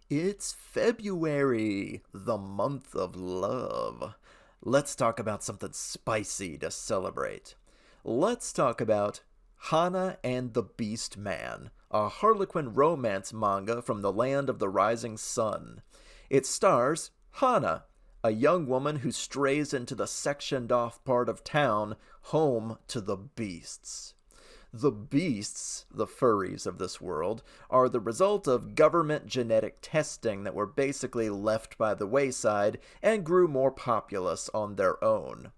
It's February, the month of love. Let's talk about something spicy to celebrate. Let's talk about Hana and the Beast Man, a Harlequin romance manga from the land of the rising sun. It stars Hana, a young woman who strays into the sectioned off part of town home to the beasts. The beasts, the furries of this world, are the result of government genetic testing that were basically left by the wayside and grew more populous on their own.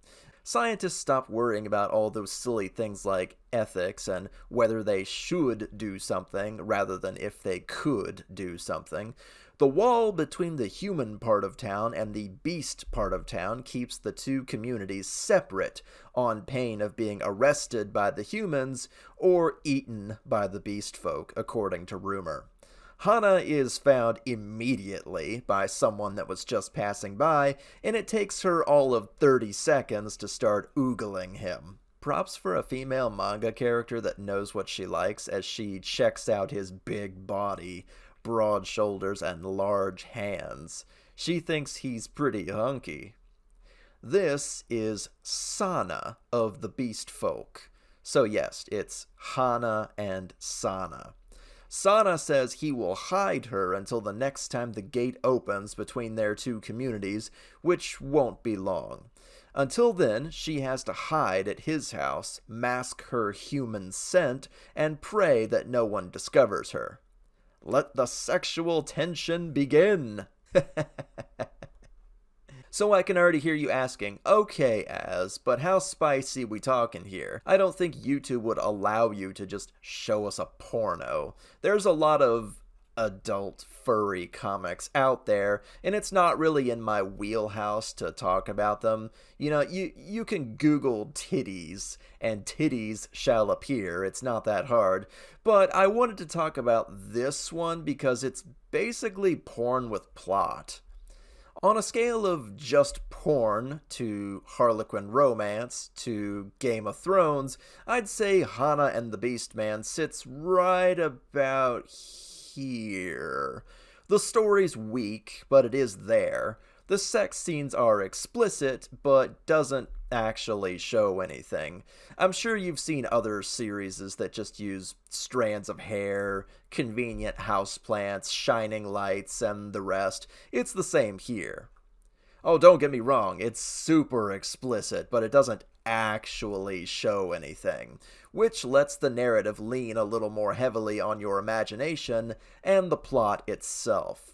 Scientists stopped worrying about all those silly things like ethics and whether they should do something rather than if they could do something. The wall between the human part of town and the beast part of town keeps the two communities separate on pain of being arrested by the humans or eaten by the beast folk, according to rumor. Hana is found immediately by someone that was just passing by, and it takes her all of 30 seconds to start oogling him. Props for a female manga character that knows what she likes as she checks out his big body, broad shoulders, and large hands. She thinks he's pretty hunky. This is Sana of the Beast Folk. So yes, it's Hana and Sana. Sana says he will hide her until the next time the gate opens between their two communities, which won't be long. Until then, she has to hide at his house, mask her human scent, and pray that no one discovers her. Let the sexual tension begin! So I can already hear you asking, okay, but how spicy we talking here? I don't think YouTube would allow you to just show us a porno. There's a lot of adult furry comics out there, and it's not really in my wheelhouse to talk about them. You know, you can Google titties, and titties shall appear. It's not that hard. But I wanted to talk about this one because it's basically porn with plot. On a scale of just porn to Harlequin romance to Game of Thrones, I'd say Hana and the Beastman sits right about here. The story's weak, but it is there. The sex scenes are explicit, but doesn't actually show anything. I'm sure you've seen other series that just use strands of hair, convenient houseplants, shining lights, and the rest. It's the same here. Oh, don't get me wrong, it's super explicit, but it doesn't actually show anything, which lets the narrative lean a little more heavily on your imagination and the plot itself.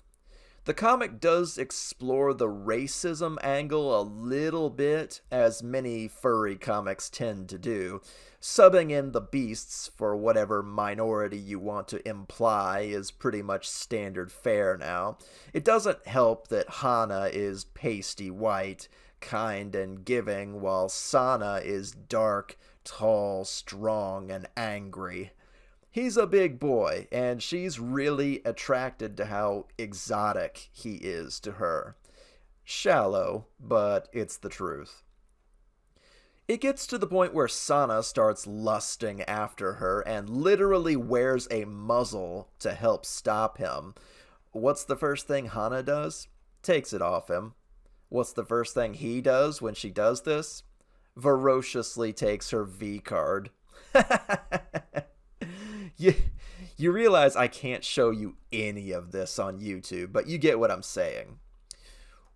The comic does explore the racism angle a little bit, as many furry comics tend to do, subbing in the beasts for whatever minority you want to imply is pretty much standard fare now. It doesn't help that Hana is pasty white, kind and giving, while Sana is dark, tall, strong, and angry. He's a big boy, and she's really attracted to how exotic he is to her. Shallow, but it's the truth. It gets to the point where Sana starts lusting after her and literally wears a muzzle to help stop him. What's the first thing Hana does? Takes it off him. What's the first thing he does when she does this? Ferociously takes her V card. You realize I can't show you any of this on YouTube, but you get what I'm saying.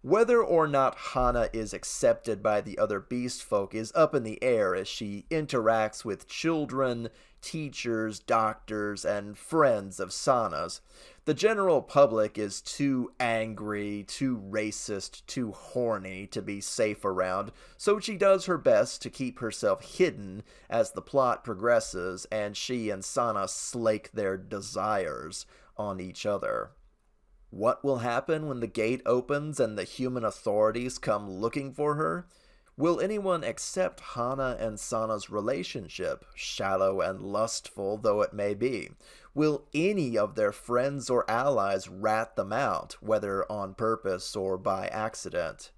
Whether or not Hana is accepted by the other beast folk is up in the air as she interacts with children, teachers, doctors, and friends of Sana's. The general public is too angry, too racist, too horny to be safe around, so she does her best to keep herself hidden as the plot progresses and she and Sana slake their desires on each other. What will happen when the gate opens and the human authorities come looking for her? Will anyone accept Hana and Sana's relationship, shallow and lustful though it may be? Will any of their friends or allies rat them out, whether on purpose or by accident?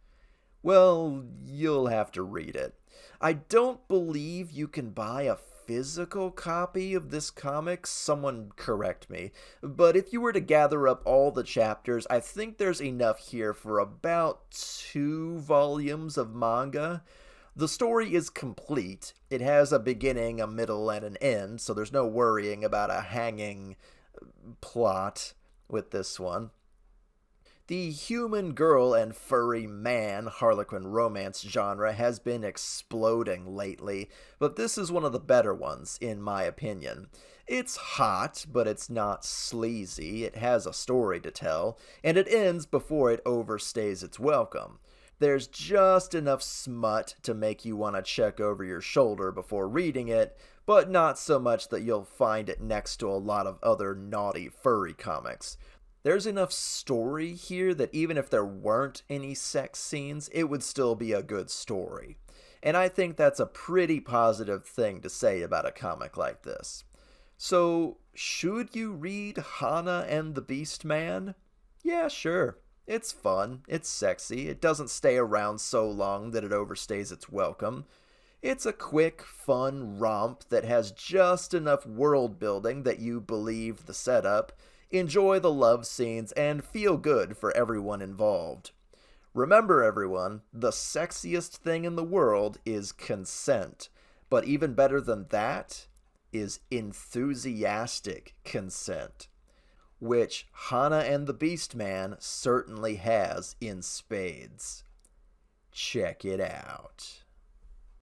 Well, you'll have to read it. I don't believe you can buy a physical copy of this comic, someone correct me, but if you were to gather up all the chapters, I think there's enough here for about 2 volumes of manga. The story is complete. It has a beginning, a middle, and an end, so there's no worrying about a hanging plot with this one. The human girl and furry man Harlequin romance genre has been exploding lately, but this is one of the better ones, in my opinion. It's hot, but it's not sleazy, it has a story to tell, and it ends before it overstays its welcome. There's just enough smut to make you want to check over your shoulder before reading it, but not so much that you'll find it next to a lot of other naughty furry comics. There's enough story here that even if there weren't any sex scenes, it would still be a good story. And I think that's a pretty positive thing to say about a comic like this. So, should you read Hana and the Beast Man? Yeah, sure. It's fun, it's sexy, it doesn't stay around so long that it overstays its welcome. It's a quick, fun romp that has just enough world building that you believe the setup, enjoy the love scenes, and feel good for everyone involved. Remember, everyone, the sexiest thing in the world is consent. But even better than that is enthusiastic consent, which Hana and the Beast Man certainly has in spades. Check it out.